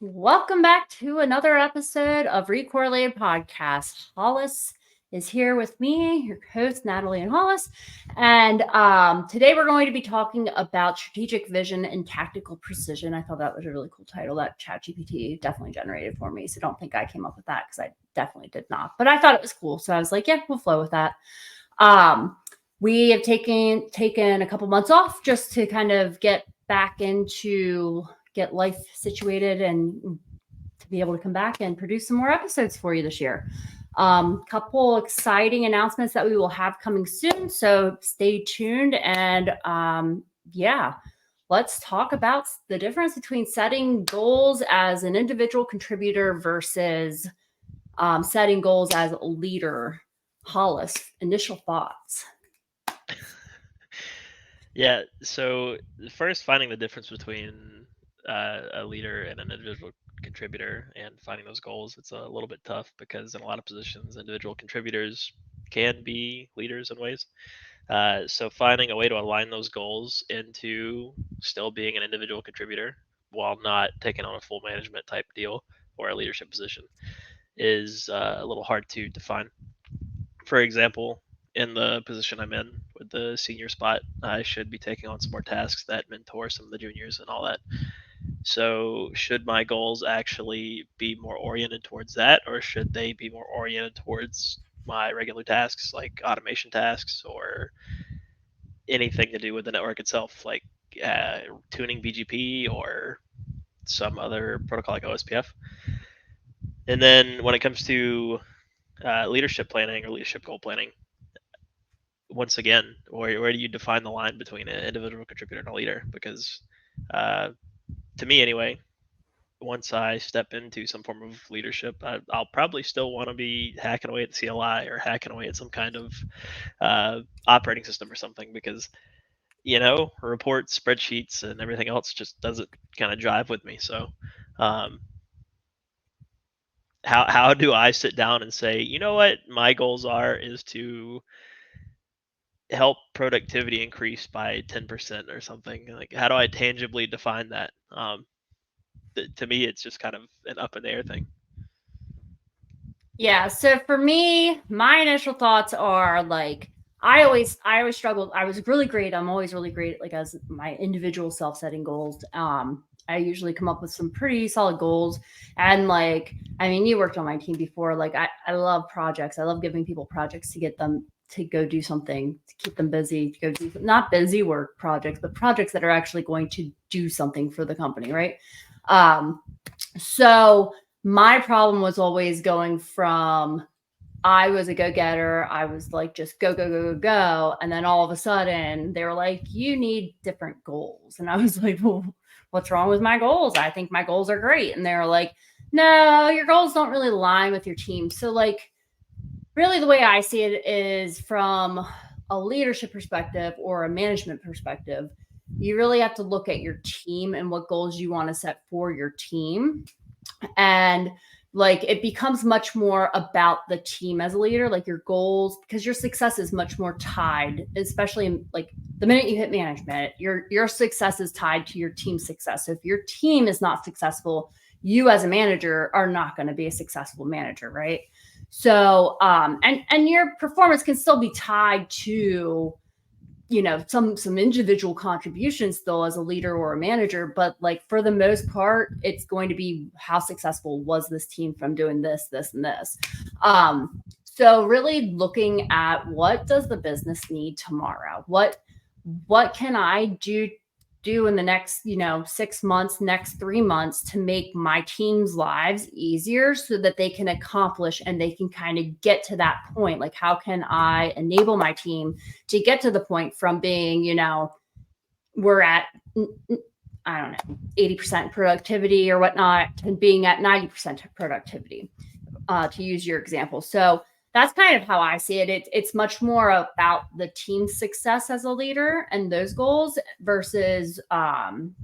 Welcome back to another episode of Re-Correlated Podcast. Hollis is here with me, your host, Natalie and Hollis. And today we're going to be talking about strategic vision and tactical precision. I thought that was a really cool title that ChatGPT definitely generated for me. So don't think I came up with that because I definitely did not. But I thought it was cool. So I was like, yeah, we'll flow with that. We have taken a couple months off just to kind of get back into get life situated and to be able to come back and produce some more episodes for you this year. Couple exciting announcements that we will have coming soon, so stay tuned. And let's talk about the difference between setting goals as an individual contributor versus setting goals as a leader. Hollis, initial thoughts. Yeah, so first, finding the difference between a leader and an individual contributor and finding those goals, it's a little bit tough because in a lot of positions, individual contributors can be leaders in ways. So finding a way to align those goals into still being an individual contributor while not taking on a full management type deal or a leadership position is a little hard to define. For example, in the position I'm in with the senior spot, I should be taking on some more tasks that mentor some of the juniors and all that. So, should my goals actually be more oriented towards that, or should they be more oriented towards my regular tasks like automation tasks or anything to do with the network itself, like tuning BGP or some other protocol like OSPF? And then when it comes to leadership planning or leadership goal planning, once again, where do you define the line between an individual contributor and a leader? Because uh, to me, anyway, once I step into some form of leadership, I'll probably still want to be hacking away at the CLI or hacking away at some kind of operating system or something because reports, spreadsheets, and everything else just doesn't kind of jive with me. So, um, how do I sit down and say, you know what, my goals is to help productivity increase by 10% or something? Like, how do I tangibly define that? To me, it's just kind of an up in the air thing. Yeah, so for me, my initial thoughts are like I always struggled. I was really great. I'm always really great like as my individual self-setting goals. I usually come up with some pretty solid goals. And like, I mean, you worked on my team before. Like I love projects. I love giving people projects to get them to go do something, to keep them busy, to go do not busy work projects, but projects that are actually going to do something for the company, right? Um, so my problem was always going from I was a go-getter. I was like, just go, go, go, go, go. And then all of a sudden they were like, you need different goals. And I was like, well, what's wrong with my goals? I think my goals are great. And they were like, no, your goals don't really align with your team. So, like, really the way I see it is from a leadership perspective or a management perspective, you really have to look at your team and what goals you want to set for your team. And like it becomes much more about the team as a leader, like your goals, because your success is much more tied, especially like the minute you hit management, your success is tied to your team's success. So if your team is not successful, you as a manager are not going to be a successful manager, right? So and your performance can still be tied to some individual contributions still as a leader or a manager, but like for the most part it's going to be how successful was this team from doing this and this. So really looking at what does the business need tomorrow, what can I do in the next 6 months, next 3 months to make my team's lives easier so that they can accomplish and they can kind of get to that point. Like, how can I enable my team to get to the point from being, we're at, I don't know, 80% productivity or whatnot, and being at 90% productivity, to use your example. So that's kind of how I see it. It's much more about the team's success as a leader and those goals versus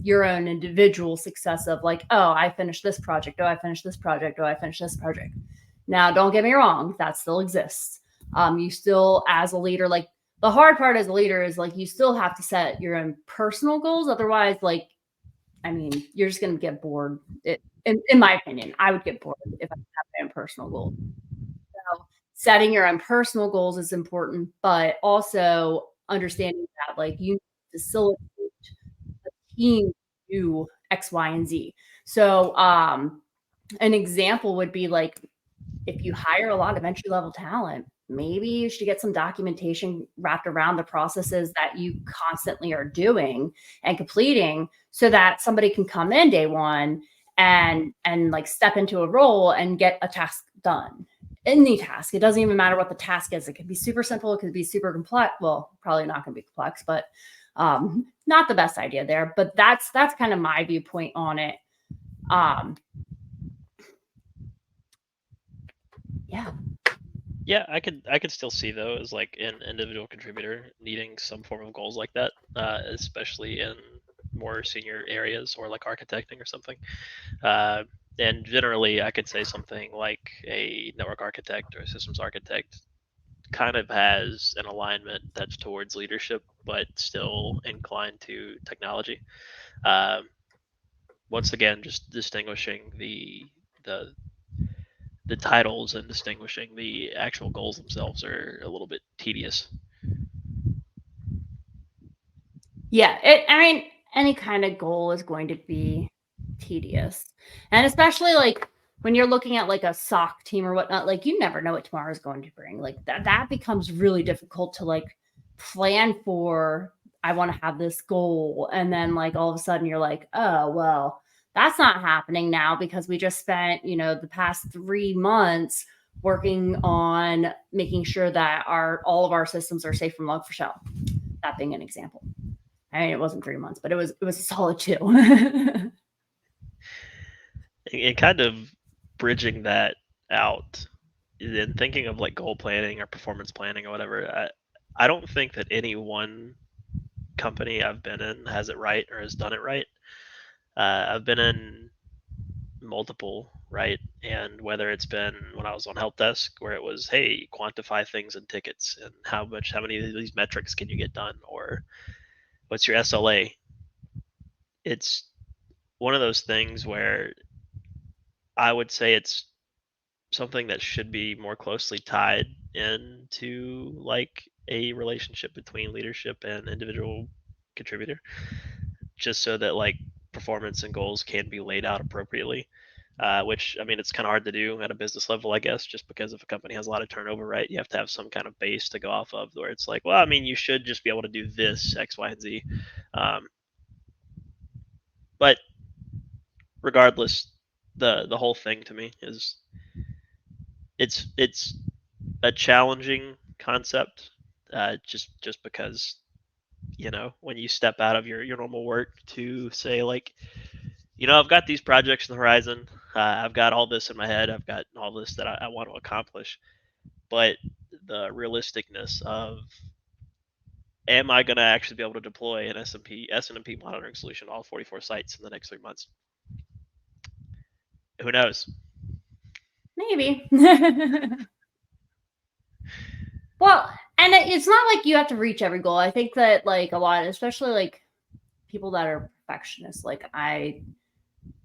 your own individual success of like, oh, I finished this project. Oh, I finished this project. Oh, I finished this project. Now, don't get me wrong. That still exists. You still, as a leader, like the hard part as a leader is like you still have to set your own personal goals. Otherwise, like, I mean, you're just going to get bored. in my opinion, I would get bored if I have my own personal goals. So setting your own personal goals is important, but also understanding that like you facilitate a team to do X, Y, and Z. So an example would be like if you hire a lot of entry level talent, maybe you should get some documentation wrapped around the processes that you constantly are doing and completing so that somebody can come in day one and like step into a role and get a task done. Any task. It doesn't even matter what the task is. It could be super simple, it could be super complex. Well, probably not going to be complex, but not the best idea there. But that's kind of my viewpoint on it. Yeah. Yeah, I could still see though as like an individual contributor needing some form of goals like that, especially in more senior areas or like architecting or something. Uh, and generally, I could say something like a network architect or a systems architect kind of has an alignment that's towards leadership, but still inclined to technology. Um, Once again, just distinguishing the the titles and distinguishing the actual goals themselves are a little bit tedious. Yeah, I mean, any kind of goal is going to be tedious. And especially like when you're looking at like a sock team or whatnot, like you never know what tomorrow is going to bring. Like that becomes really difficult to like plan for. I want to have this goal. And then like all of a sudden you're like, oh well, that's not happening now because we just spent, the past 3 months working on making sure that all of our systems are safe from log4shell. That being an example. I mean, it wasn't 3 months, but it was a solid 2. And kind of bridging that out and thinking of like goal planning or performance planning or whatever, I don't think that any one company I've been in has it right or has done it right. I've been in multiple, right? And whether it's been when I was on help desk where it was, hey, quantify things in tickets and how many of these metrics can you get done, or what's your SLA? It's one of those things where I would say it's something that should be more closely tied into like a relationship between leadership and individual contributor, just so that like performance and goals can be laid out appropriately. Which I mean, it's kind of hard to do at a business level, I guess, just because if a company has a lot of turnover, right, you have to have some kind of base to go off of, where it's like, well, I mean, you should just be able to do this X, Y, and Z. Um, but regardless, the whole thing to me is it's a challenging concept, just because when you step out of your normal work to say like, I've got these projects in the horizon, I've got all this in my head, I've got all this that I want to accomplish, but the realisticness of, am I going to actually be able to deploy an S&MP monitoring solution to all 44 sites in the next 3 months? Who knows? Maybe. Well, and it's not like you have to reach every goal. I think that like a lot, especially like people that are perfectionists, like I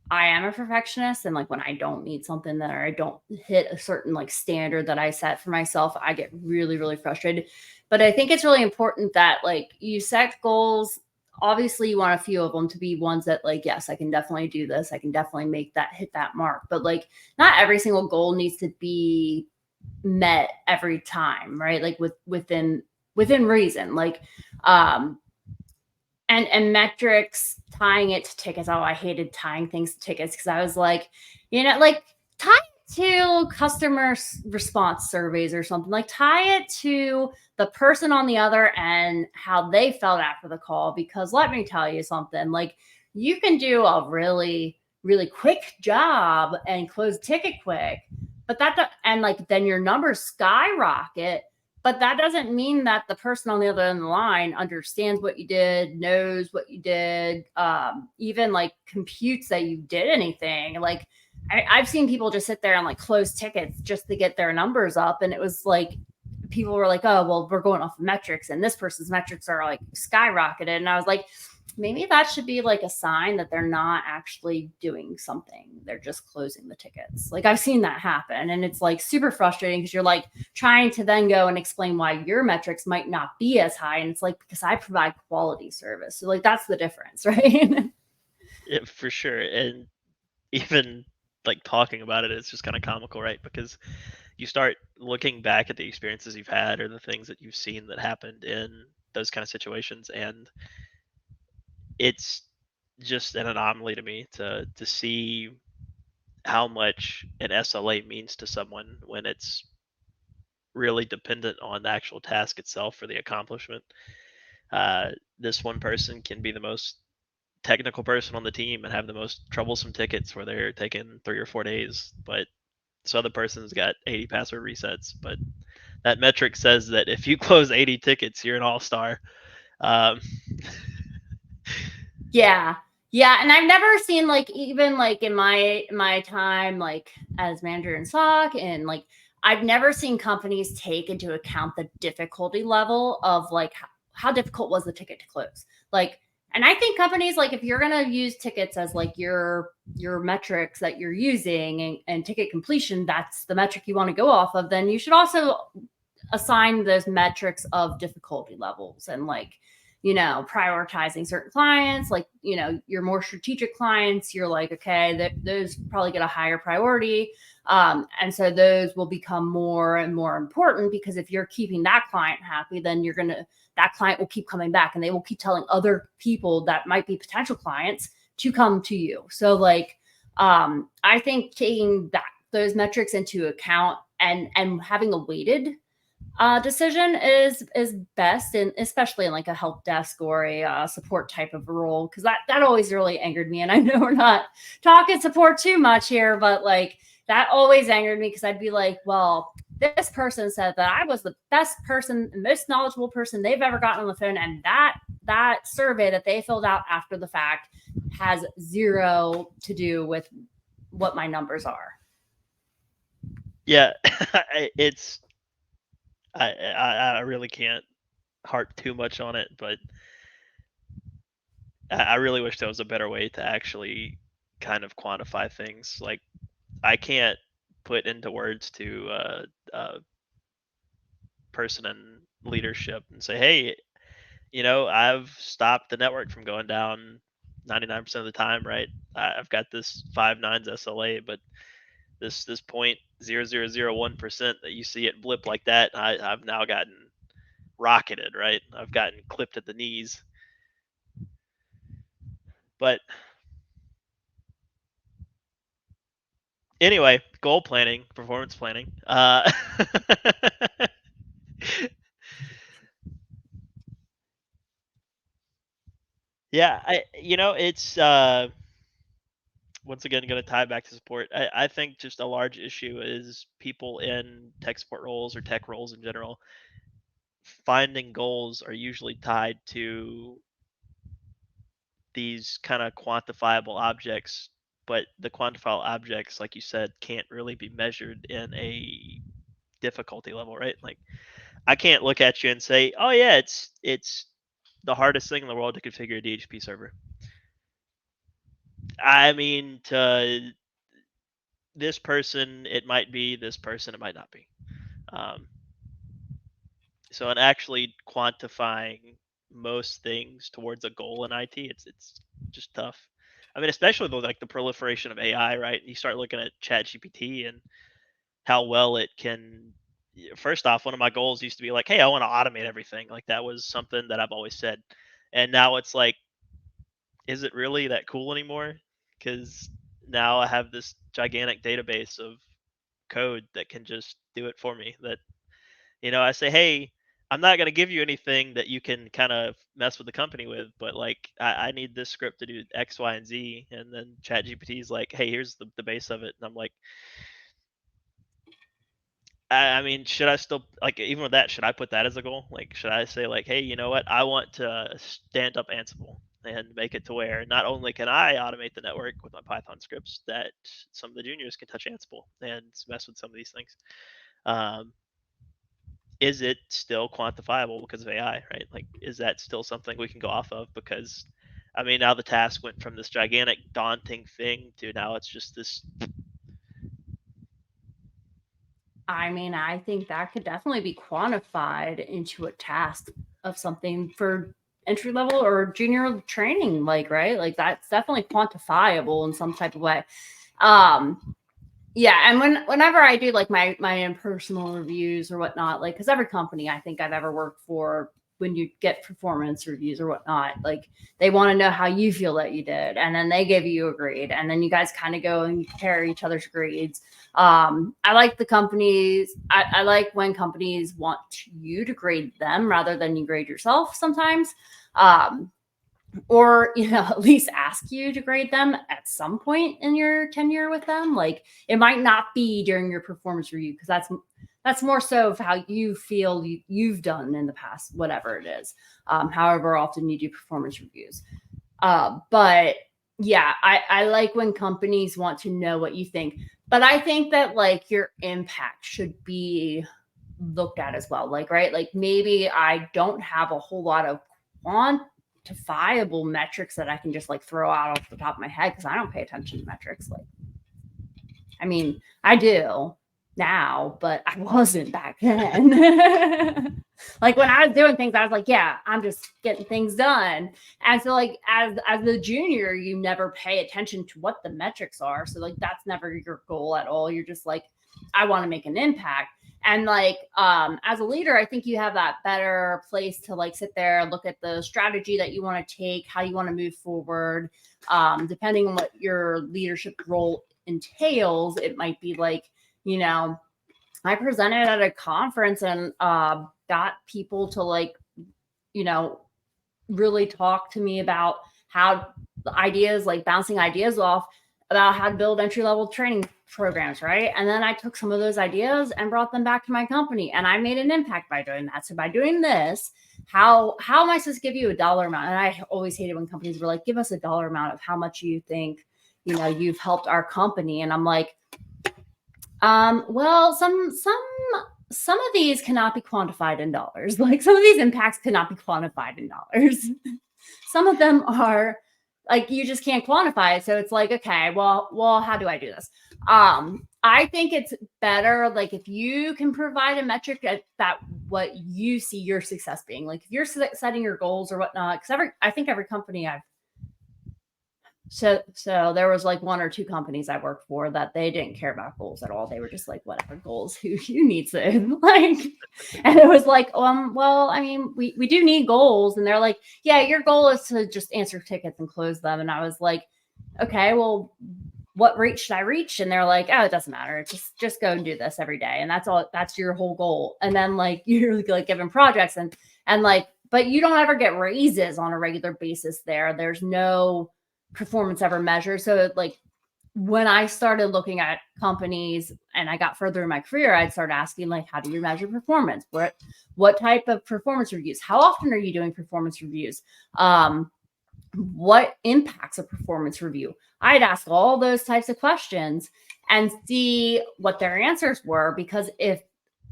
am a perfectionist, and like when I don't meet something that, or I don't hit a certain like standard that I set for myself, I get really, really frustrated. But I think it's really important that like you set goals. Obviously, you want a few of them to be ones that like, yes, I can definitely do this. I can definitely hit that mark. But like, not every single goal needs to be met every time, right? Like within reason. Like, and metrics, tying it to tickets. Oh, I hated tying things to tickets because I was like, like tie it to customer response surveys or something. Like tie it to the person on the other end, how they felt after the call. Because let me tell you something, like you can do a really, really quick job and close ticket quick, but and like then your numbers skyrocket. But that doesn't mean that the person on the other end of the line understands what you did, knows what you did, even like computes that you did anything. Like I've seen people just sit there and like close tickets just to get their numbers up. And it was like, people were like, oh, well, we're going off of metrics and this person's metrics are like skyrocketed. And I was like, maybe that should be like a sign that they're not actually doing something. They're just closing the tickets. Like I've seen that happen. And it's like super frustrating because you're like trying to then go and explain why your metrics might not be as high. And it's like, because I provide quality service. So like that's the difference, right? For sure. And even like talking about it, it's just kind of comical, right? Because you start looking back at the experiences you've had or the things that you've seen that happened in those kind of situations, and it's just an anomaly to me to see how much an SLA means to someone when it's really dependent on the actual task itself for the accomplishment. Uh, this one person can be the most technical person on the team and have the most troublesome tickets where they're taking 3 or 4 days, but this other person's got 80 password resets. But that metric says that if you close 80 tickets, you're an all star. Um, Yeah. Yeah, and I've never seen like even like in my time like as manager in SOC and like I've never seen companies take into account the difficulty level of like how difficult was the ticket to close. Like and I think companies like if you're going to use tickets as like your metrics that you're using and ticket completion, that's the metric you want to go off of, then you should also assign those metrics of difficulty levels and like prioritizing certain clients like your more strategic clients you're like okay those probably get a higher priority, and so those will become more and more important because if you're keeping that client happy then that client will keep coming back and they will keep telling other people that might be potential clients to come to you. So like I think taking those metrics into account and having a weighted decision is best, and especially in like a help desk or a support type of role, because that always really angered me. And I know we're not talking support too much here, but like that always angered me because I'd be like, well, this person said that I was the best person, most knowledgeable person they've ever gotten on the phone, and that survey that they filled out after the fact has zero to do with what my numbers are. yeah, it's I really can't harp too much on it, but I really wish there was a better way to actually kind of quantify things. Like I can't put into words to a person in leadership and say, hey, I've stopped the network from going down 99% of the time, right? I've got this 5 nines SLA, but this 0.0001% that you see it blip like that, I've now gotten rocketed, right? I've gotten clipped at the knees. But anyway, goal planning, performance planning. Yeah, it's once again going to tie back to support. I think just a large issue is people in tech support roles or tech roles in general finding goals are usually tied to these kind of quantifiable objects, but the quantifiable objects, like you said, can't really be measured in a difficulty level, right? Like I can't look at you and say, "Oh yeah, it's the hardest thing in the world to configure a DHP server." I mean, to this person, it might be. This person, it might not be. Um, so, in actually quantifying most things towards a goal in IT, it's just tough. I mean, especially with like the proliferation of AI, right? You start looking at ChatGPT and how well it can. First off, one of my goals used to be like, hey, I want to automate everything. Like that was something that I've always said, and now it's like, is it really that cool anymore? Because now I have this gigantic database of code that can just do it for me. That I say, hey, I'm not going to give you anything that you can kind of mess with the company with, but like I need this script to do X, Y, and Z. And then ChatGPT is like, hey, here's the base of it. And I'm like, I mean, should I still like even with that? Should I put that as a goal? Like, should I say like, hey, you know what? I want to stand up Ansible and make it to where not only can I automate the network with my Python scripts, that some of the juniors can touch Ansible and mess with some of these things. Um, is it still quantifiable because of AI? Right? Like, is that still something we can go off of? Because I mean, now the task went from this gigantic, daunting thing to now it's just this. I mean, I think that could definitely be quantified into a task of something for entry level or junior training, like, right? Like that's definitely quantifiable in some type of way. Um, yeah, and whenever I do like my own personal reviews or whatnot, like because every company I think I've ever worked for, when you get performance reviews or whatnot, like they want to know how you feel that you did, and then they give you a grade, and then you guys kind of go and compare each other's grades. I like the companies. I like when companies want you to grade them rather than you grade yourself sometimes. Um, or at least ask you to grade them at some point in your tenure with them. Like it might not be during your performance review, because that's more so of how you feel you've done in the past, whatever it is, however often you do performance reviews. But yeah, I like when companies want to know what you think, but I think that like your impact should be looked at as well. Like, right, like maybe I don't have a whole lot of quantifiable metrics that I can just like throw out off the top of my head, because I don't pay attention to metrics. Like, I mean, I do now, but I wasn't back then. Like when I was doing things, I was like, yeah, I'm just getting things done. And so like as the junior, you never pay attention to what the metrics are. So like that's never your goal at all. You're just like, I want to make an impact. And like as a leader, I think you have that better place to like sit there, look at the strategy that you want to take, how you want to move forward. Depending on what your leadership role entails, it might be like, I presented at a conference and got people to like, you know, really talk to me about how the ideas, like bouncing ideas off about how to build entry level training programs, right? And then I took some of those ideas and brought them back to my company, and I made an impact by doing that. So by doing this, how am I supposed to give you a dollar amount? And I always hated when companies were like, give us a dollar amount of how much you think, you've helped our company. And I'm like, well, some of these cannot be quantified in dollars. Like some of these impacts cannot be quantified in dollars. Some of them are like you just can't quantify it. So it's like, okay, well, how do I do this? I think it's better like if you can provide a metric that what you see your success being. Like if you're setting your goals or whatnot, because I think every company I've so there was like one or two companies I worked for that they didn't care about goals at all. They were just like, whatever goals, who you need to like, and it was like, well, I mean, we do need goals, and they're like, yeah, your goal is to just answer tickets and close them, and I was like, okay, well, what rate should I reach? And they're like, oh, it doesn't matter, just go and do this every day, and that's all. That's your whole goal, and then like you're like given projects and like, but you don't ever get raises on a regular basis there. There's no performance ever measured. So like when I started looking at companies and I got further in my career, I'd start asking like, how do you measure performance? What type of performance reviews? How often are you doing performance reviews? What impacts a performance review? I'd ask all those types of questions and see what their answers were, because if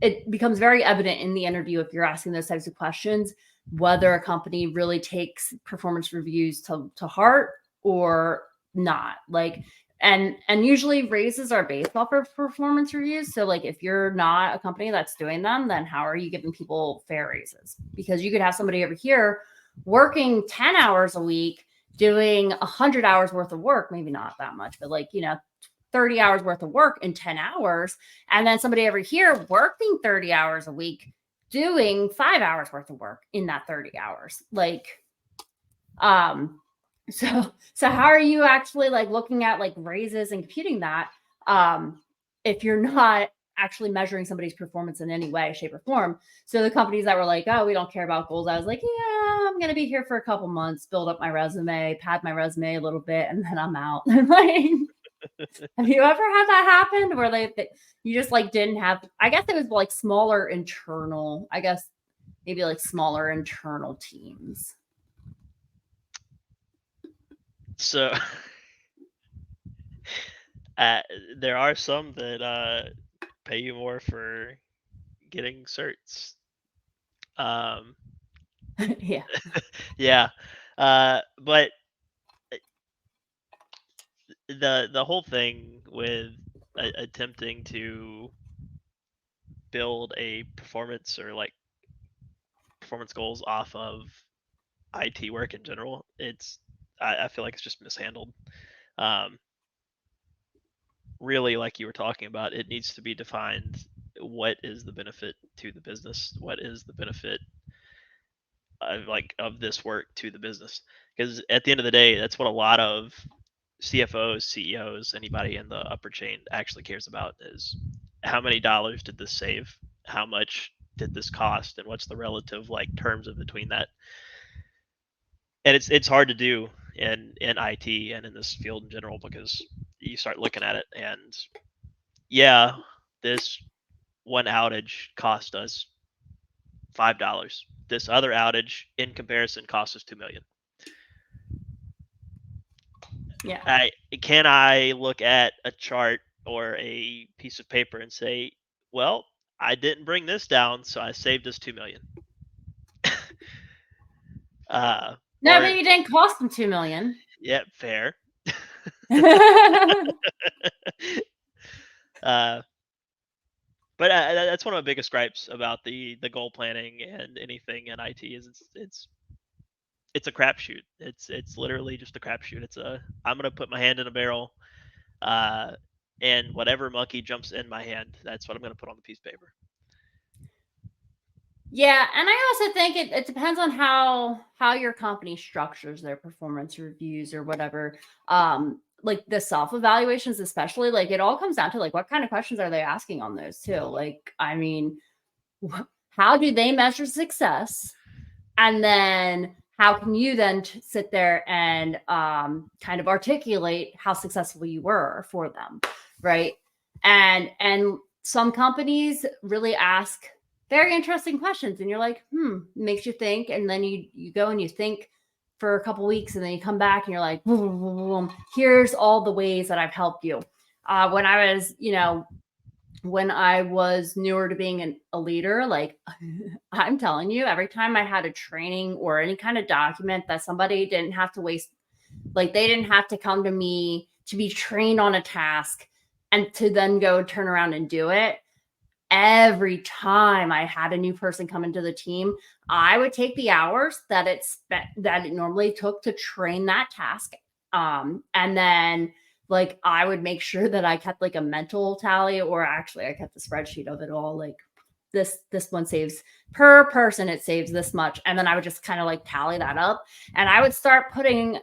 it becomes very evident in the interview, if you're asking those types of questions, whether a company really takes performance reviews to heart or not. Like, and usually raises are based off of performance reviews. So like if you're not a company that's doing them, then how are you giving people fair raises? Because you could have somebody over here working 10 hours a week doing 100 hours worth of work, maybe not that much, but like 30 hours worth of work in 10 hours, and then somebody over here working 30 hours a week doing 5 hours worth of work in that 30 hours. Like so how are you actually like looking at like raises and computing that if you're not actually measuring somebody's performance in any way, shape, or form? So the companies that were like, oh, we don't care about goals, I was like, yeah, I'm gonna be here for a couple months, build up my resume, pad my resume a little bit, and then I'm out. Like, have you ever had that happen where you just like didn't have? I guess it was like smaller internal. I guess maybe like smaller internal teams. So uh, there are some that pay you more for getting certs. Um, Yeah. yeah, but the whole thing with attempting to build a performance or like performance goals off of IT work in general, I feel like it's just mishandled. Um, Really, like you were talking about, it needs to be defined. What is the benefit to the business? What is the benefit of this work to the business? Because at the end of the day, that's what a lot of CFOs, CEOs, anybody in the upper chain actually cares about is how many dollars did this save? How much did this cost? And what's the relative like terms of between that? And it's hard to do in IT and in this field in general because you start looking at it and yeah, this one outage cost us $5. This other outage in comparison cost us 2 million. Yeah. I can I look at a chart or a piece of paper and say, well, I didn't bring this down, so I saved us 2 million. No, but Or you didn't cost them 2 million. yeah, fair. Yeah. uh, but that's one of my biggest gripes about the goal planning and anything in IT is it's a crapshoot. It's literally just a crapshoot. I'm gonna put my hand in a barrel, uh, and whatever monkey jumps in my hand, that's what I'm gonna put on the piece of paper. Yeah, and I also think it depends on how your company structures their performance reviews or whatever. Like the self-evaluations, especially, like it all comes down to like what kind of questions are they asking on those too. Like, I mean, how do they measure success? And then how can you then sit there and kind of articulate how successful you were for them, right? And some companies really ask very interesting questions, and you're like, makes you think, and then you go and you think for a couple weeks, and then you come back and you're like, boom, boom, boom, boom, here's all the ways that I've helped you. When I was, when I was newer to being a leader, like I'm telling you, every time I had a training or any kind of document that somebody didn't have to waste, like they didn't have to come to me to be trained on a task and to then go turn around and do it. Every time I had a new person come into the team, I would take the hours that that it normally took to train that task. And then like I would make sure that I kept like a mental tally, or actually I kept a spreadsheet of it all. Like this one saves per person, it saves this much. And then I would just kind of like tally that up. And I would start putting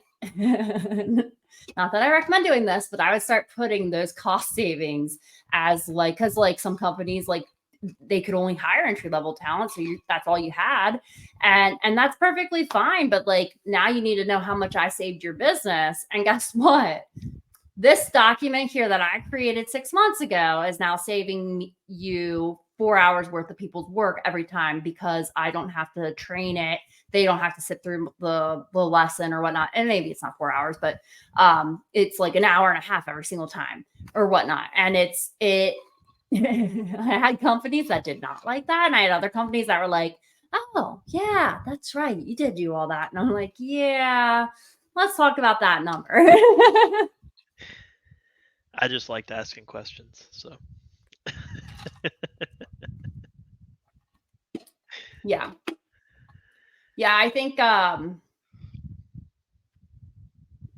not that I recommend doing this, but I would start putting those cost savings as like, because like some companies like they could only hire entry level talent, so that's all you had, and that's perfectly fine. But like now you need to know how much I saved your business, and guess what? This document here that I created 6 months ago is now saving you 4 hours worth of people's work every time because I don't have to train it. They don't have to sit through the lesson or whatnot. And maybe it's not 4 hours, but it's like an hour and a half every single time or whatnot. And it I had companies that did not like that. And I had other companies that were like, oh, yeah, that's right. You did do all that. And I'm like, yeah, let's talk about that number. I just liked asking questions, so Yeah. Yeah, I think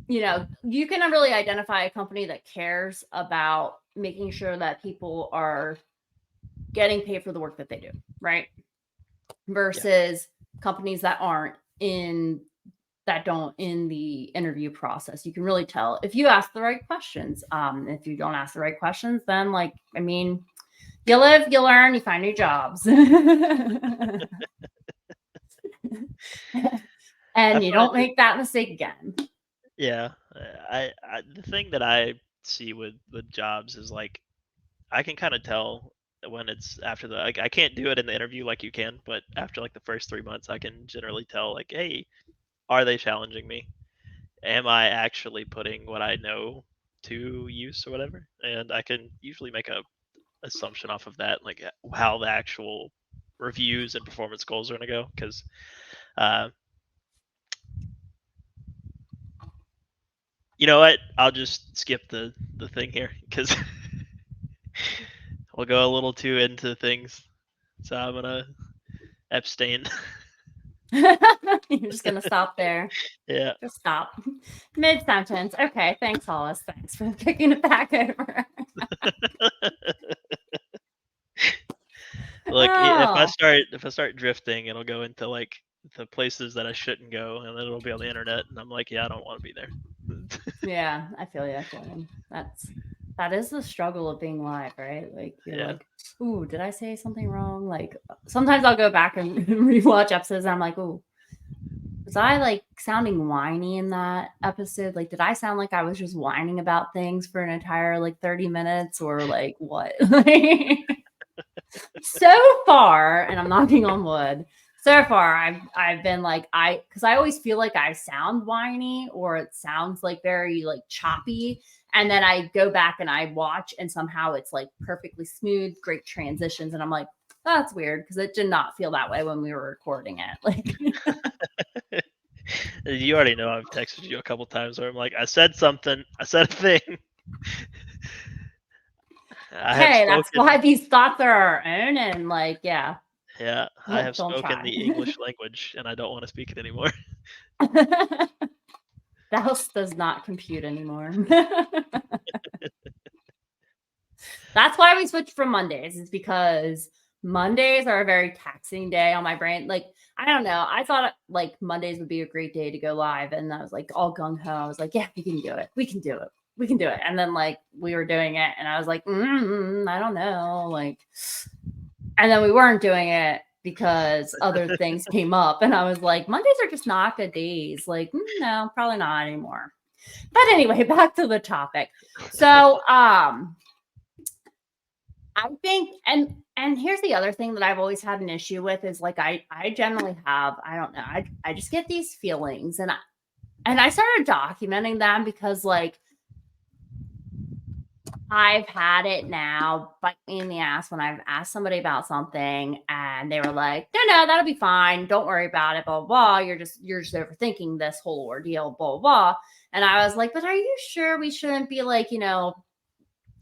you can really identify a company that cares about making sure that people are getting paid for the work that they do, right? yeah. Versus companies that don't in the interview process. You can really tell if you ask the right questions. If you don't ask the right questions, then like, I mean, you live, you learn, you find new jobs. I And you find don't make that mistake again. yeah, the thing that I see with jobs is like I can kind of tell when it's after the like I can't do it in the interview like you can, but after like the first 3 months, I can generally tell like, hey, are they challenging me? Am I actually putting what I know to use or whatever? And I can usually make a assumption off of that, like how the actual reviews and performance goals are going to go. Because uh, You know what? I'll just skip the thing here because we'll go a little too into things. So I'm gonna abstain. You're just gonna stop there. Yeah. Just stop. Mid sentence. Okay, thanks, Hollis. Thanks for kicking it back over. Look, Oh, if I start drifting, it'll go into like the places that I shouldn't go, and then it'll be on the internet, and I'm like, yeah, I don't want to be there. yeah, I feel you. I feel you. That is the struggle of being live, right? Like you're Yeah. like, ooh, did I say something wrong? Like sometimes I'll go back and rewatch episodes and I'm like, ooh, was I like sounding whiny in that episode? Like, did I sound like I was just whining about things for an entire like 30 minutes or like what? So far, and I'm knocking on wood, so far I've been like because I always feel like I sound whiny or it sounds like very like choppy. And then I go back and I watch and somehow it's like perfectly smooth, great transitions. And I'm like, oh, that's weird because it did not feel that way when we were recording it. Like You already know I've texted you a couple times where I'm like, I said something, I said a thing. I have hey, that's why spoken. these thoughts are our own. And like, yeah, Yeah, I have don't spoken try. the English language, and I don't want to speak it anymore. That does not compute anymore. That's why we switched from Mondays, is because Mondays are a very taxing day on my brain. Like, I don't know. I thought like Mondays would be a great day to go live. And I was like all gung ho. I was like, yeah, we can do it. We can do it. We can do it. And then like we were doing it and I was like, I don't know. Like, and then we weren't doing it because other things came up. And I was like, Mondays are just not good days. Like, no, probably not anymore. But anyway, back to the topic. So, I think and here's the other thing that I've always had an issue with is like I generally have I don't know I just get these feelings and I started documenting them because like I've had it now bite me in the ass when I've asked somebody about something and they were like, no, that'll be fine. Don't worry about it, blah, blah, blah. You're just overthinking this whole ordeal, blah, blah. And I was like, but are you sure we shouldn't be like,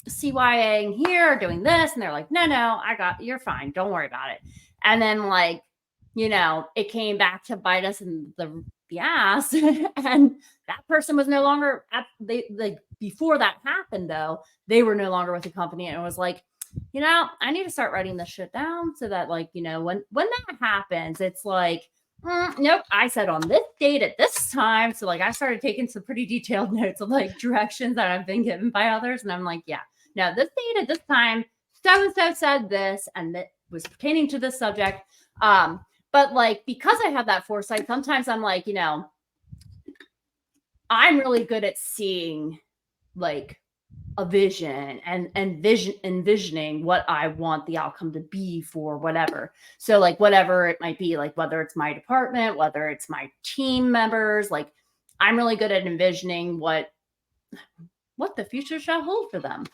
CYAing here or doing this? And they're like, no, you're fine. Don't worry about it. And then like, it came back to bite us in the ass. And that person was no longer they like before that happened though, they were no longer with the company. And it was like, I need to start writing this shit down so that like, when that happens, it's like, nope, I said on this date at this time. So like I started taking some pretty detailed notes of like directions that I've been given by others. And I'm like, yeah, no, this date at this time, so and so said this, and that was pertaining to this subject. But like because I have that foresight, sometimes I'm like, I'm really good at seeing like a vision and envisioning what I want the outcome to be for whatever. So like whatever it might be, like whether it's my department, whether it's my team members, like I'm really good at envisioning what the future shall hold for them.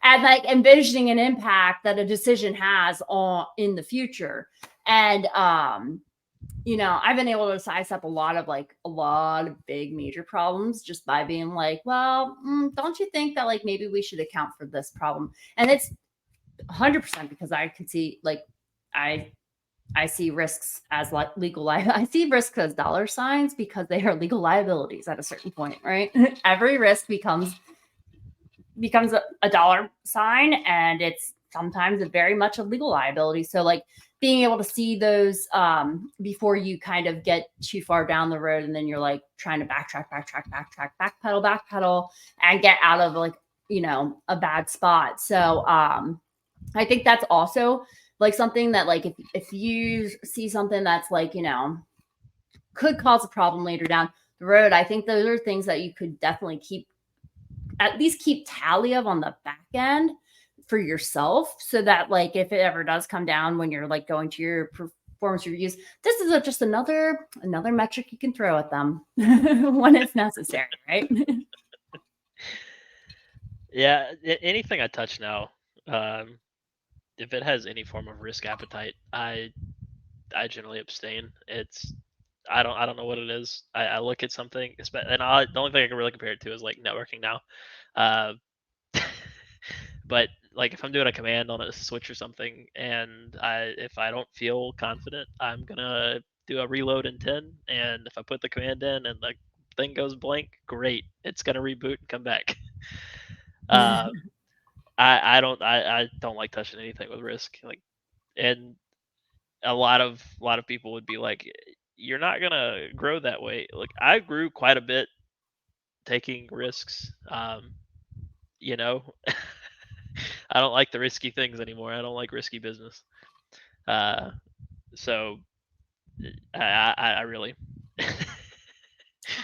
And like envisioning an impact that a decision has on in the future. And I've been able to size up a lot of big major problems just by being like, well, don't you think that like maybe we should account for this problem? And it's 100% because I can see like I I see risks as like legal I see risks as dollar signs because they are legal liabilities at a certain point, right? Every risk becomes a dollar sign and it's sometimes a very much a legal liability. So like being able to see those before you kind of get too far down the road and then you're like trying to backpedal and get out of like a bad spot. So I think that's also like something that like if you see something that's like could cause a problem later down the road, I think those are things that you could definitely at least keep tally of on the back end for yourself so that like if it ever does come down when you're like going to your performance reviews, this is just another metric you can throw at them when it's necessary, right? Yeah, anything I touch now, um, if it has any form of risk appetite, I generally abstain. I don't know what it is. I look at something, and the only thing I can really compare it to is like networking now. Uh, but like if I'm doing a command on a switch or something, and if I don't feel confident, I'm gonna do a reload in 10. And if I put the command in and the thing goes blank, great, it's gonna reboot and come back. Uh, I don't like touching anything with risk. Like, and a lot of people would be like, you're not gonna grow that way. Like I grew quite a bit taking risks. You know, I don't like the risky things anymore. I don't like risky business. Uh, so I really.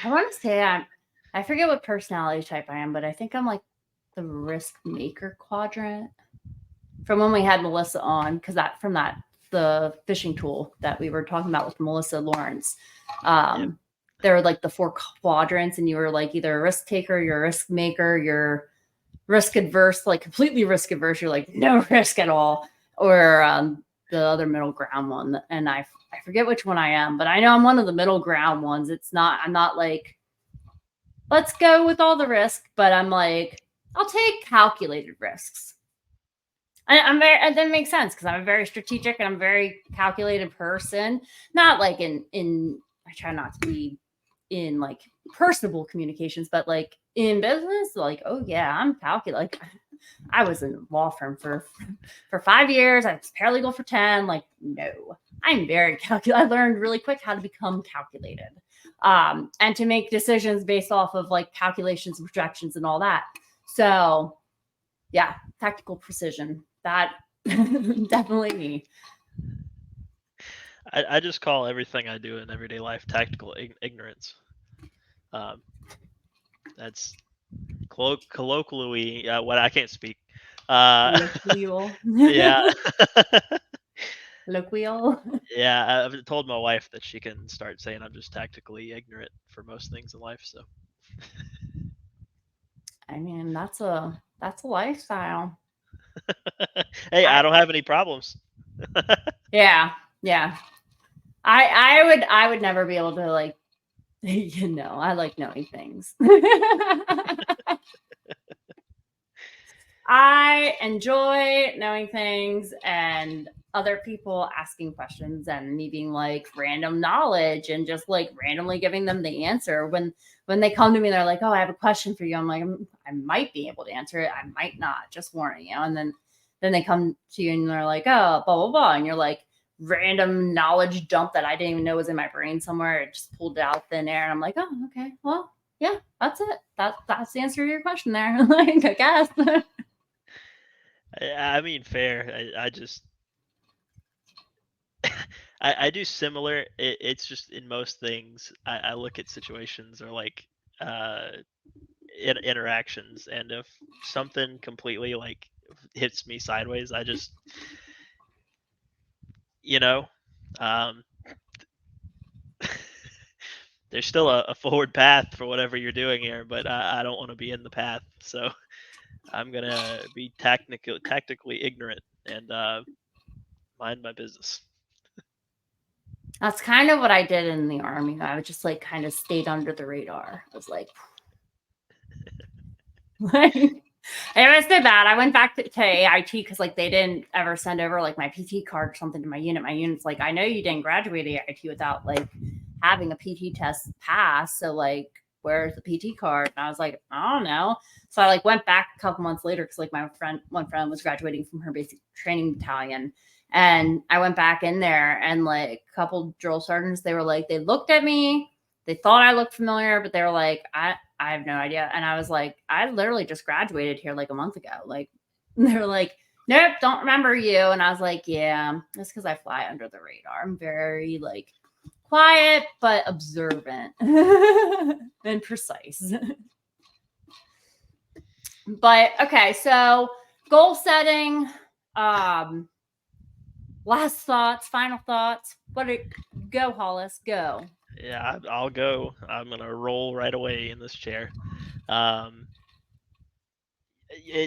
I want to say I forget what personality type I am, but I think I'm like the risk maker quadrant from when we had Melissa on, because that from that the fishing tool that we were talking about with Melissa Lawrence. Yep. There were like the 4 quadrants, and you were like either a risk taker, you're a risk maker, you're risk adverse, like completely risk adverse, you're like no risk at all, or the other middle ground one. And I forget which one I am, but I know I'm one of the middle ground ones. I'm not like, let's go with all the risk, but I'm like, I'll take calculated risks. I'm very, and that makes sense because I'm a very strategic and I'm a very calculated person. Not like I try not to be in like personable communications, but like in business, like, oh yeah, I'm calculating. Like, I was in a law firm for 5 years. I was paralegal for 10. Like, no, I'm very calculated. I learned really quick how to become calculated, and to make decisions based off of like calculations and projections and all that. So yeah, tactical precision. That definitely me. I just call everything I do in everyday life tactical ignorance. Um, that's colloquially what I can't speak. Colloquial. Yeah. Colloquial. Yeah, I've told my wife that she can start saying I'm just tactically ignorant for most things in life. So, I mean, that's a lifestyle. hey, I I don't have any problems. Yeah, yeah. I would never be able to like I like knowing things. I enjoy knowing things and other people asking questions and me being like random knowledge and just like randomly giving them the answer when they come to me. They're like, oh, I have a question for you. I'm like, I might be able to answer it, I might not, just warning you. And then they come to you and they're like, oh, blah blah blah, and you're like, random knowledge dump that I didn't even know was in my brain somewhere. It just pulled it out of thin air, and I'm like, oh, okay, well, yeah, that's it. That's the answer to your question there. Like, I guess. I mean, fair. I just I do similar. It's just in most things I look at situations or like uh interactions, and if something completely like hits me sideways, I just you know um there's still a forward path for whatever you're doing here, but I don't want to be in the path, so I'm gonna be tactically ignorant and mind my business. That's kind of what I did in the army. I would just like kind of stayed under the radar. I was like, like it was so bad. I went back to AIT because like they didn't ever send over like my PT card or something to my unit. My unit's like, I know you didn't graduate AIT without like having a PT test pass. So like, where's the PT card? And I was like, I don't know. So I like went back a couple months later because like one friend was graduating from her basic training battalion. And I went back in there and like a couple drill sergeants, they were like, they looked at me, they thought I looked familiar, but they were like, I have no idea. And I was like, I literally just graduated here like a month ago. Like, they were like, nope, don't remember you. And I was like, yeah, that's because I fly under the radar. I'm very like quiet, but observant and precise. But okay, so goal setting, last thoughts, final thoughts. Go, Hollis, go. Yeah, I'll go. I'm gonna roll right away in this chair. Um,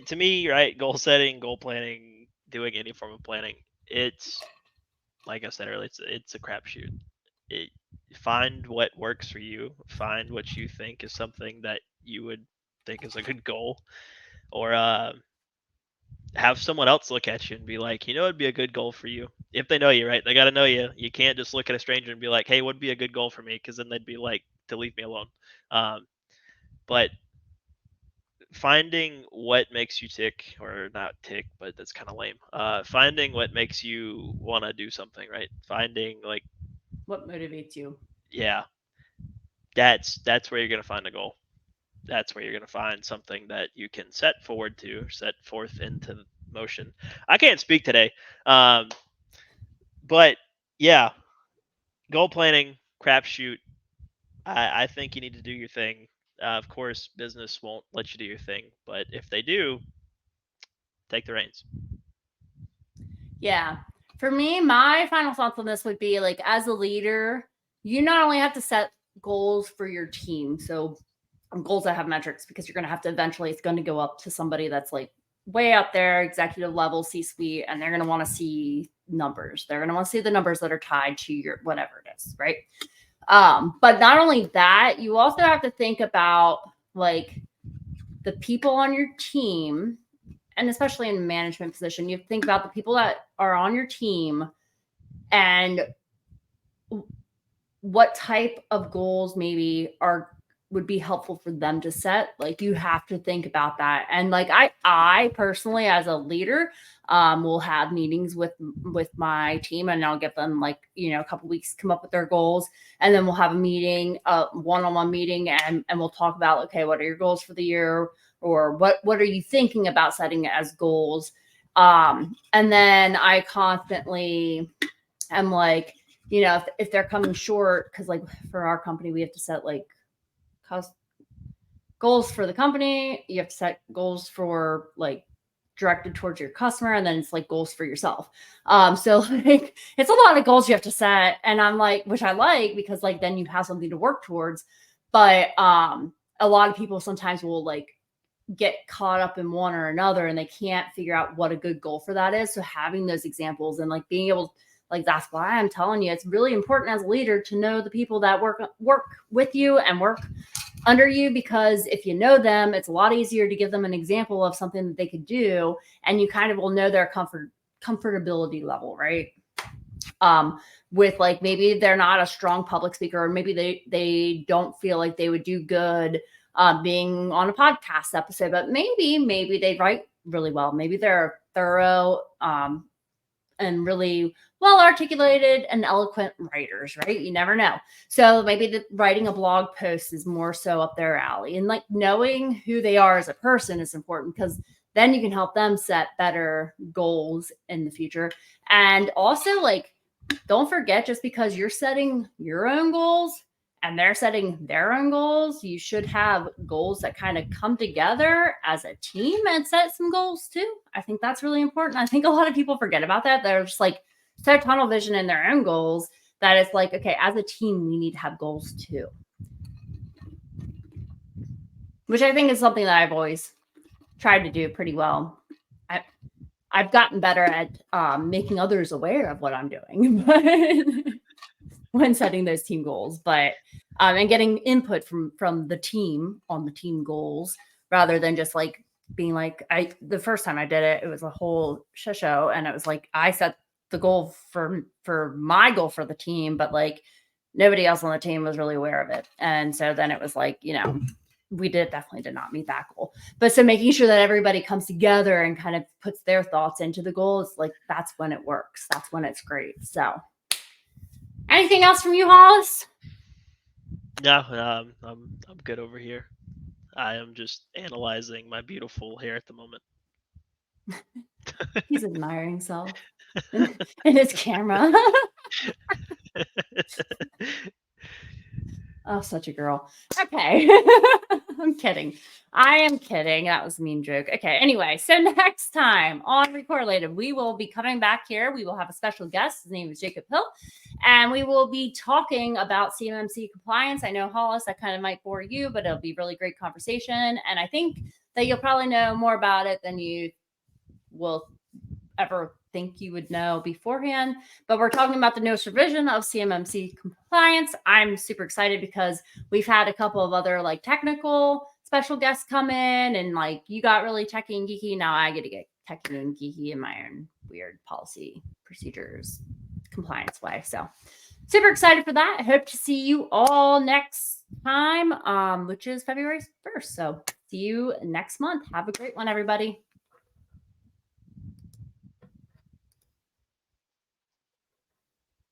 to me, right, goal setting, goal planning, doing any form of planning, it's like I said earlier, it's a crapshoot. It, find what works for you. Find what you think is something that you would think is a good goal, or have someone else look at you and be like, you know, it'd be a good goal for you. If they know you, right? They got to know you. You can't just look at a stranger and be like, hey, what'd be a good goal for me? Because then they'd be like, to leave me alone. Um, but finding what makes you tick, or not tick, but that's kind of lame. Finding what makes you want to do something, right? Finding like, What motivates you? yeah, that's where you're gonna find a goal. That's where you're gonna find something that you can set forward to, set forth into motion. I can't speak today, um, but yeah, goal planning, crapshoot. I think you need to do your thing. Of course, business won't let you do your thing, but if they do, take the reins. Yeah. For me, my final thoughts on this would be like, as a leader, you not only have to set goals for your team, so goals that have metrics, because you're going to have to eventually, it's going to go up to somebody that's like way up there, executive level, C suite, and they're going to want to see numbers. They're going to want to see the numbers that are tied to your whatever it is, right? But not only that, you also have to think about like the people on your team, and especially in a management position, you have to think about the people that are on your team and what type of goals maybe would be helpful for them to set. Like, you have to think about that. And like, I personally, as a leader, will have meetings with my team, and I'll give them like, a couple weeks to come up with their goals, and then we'll have a meeting, one-on-one meeting, and we'll talk about, okay, what are your goals for the year, or what are you thinking about setting as goals. And then I constantly am like, if they're coming short, because like for our company, we have to set like cost goals for the company. You have to set goals for like directed towards your customer, and then it's like goals for yourself. So like, it's a lot of goals you have to set, and I'm like, which I like, because like then you have something to work towards. But a lot of people sometimes will like get caught up in one or another, and they can't figure out what a good goal for that is. So having those examples and like being able, like, that's why I'm telling you, it's really important as a leader to know the people that work with you and work under you, because if you know them, it's a lot easier to give them an example of something that they could do, and you kind of will know their comfortability level, right? With like, maybe they're not a strong public speaker, or maybe they don't feel like they would do good being on a podcast episode, but maybe they write really well. Maybe they're thorough and really well articulated and eloquent writers, right? You never know. So maybe writing a blog post is more so up their alley. And like, knowing who they are as a person is important, because then you can help them set better goals in the future. And also, like, don't forget, just because you're setting your own goals and they're setting their own goals, you should have goals that kind of come together as a team and set some goals too. I think that's really important. I think a lot of people forget about that. They're just like set tunnel vision in their own goals, that it's like, okay, as a team, we need to have goals too. Which I think is something that I've always tried to do pretty well. I've gotten better at making others aware of what I'm doing, but when setting those team goals, but and getting input from the team on the team goals, rather than just like being like, the first time I did it, it was a whole show, and it was like, I set the goal for my goal for the team, but like nobody else on the team was really aware of it, and so then it was like, we definitely did not meet that goal. But so making sure that everybody comes together and kind of puts their thoughts into the goals, like, that's when it works. That's when it's great. So anything else from you, Hollis? No, I'm good over here. I am just analyzing my beautiful hair at the moment. He's admiring himself in his camera. Oh, such a girl. Okay. I'm kidding. I am kidding. That was a mean joke. Okay. Anyway, so next time on Re-Correlated, we will be coming back here. We will have a special guest. His name is Jacob Hill, and we will be talking about CMMC compliance. I know, Hollis, that kind of might bore you, but it'll be really great conversation. And I think that you'll probably know more about it than you will ever think you would know beforehand. But we're talking about the newest revision of CMMC compliance. I'm super excited because we've had a couple of other like technical special guests come in, and like you got really techy and geeky. Now I get to get techy and geeky in my own weird policy procedures compliance way. So super excited for that. I hope to see you all next time, which is February 1st. So see you next month. Have a great one, everybody.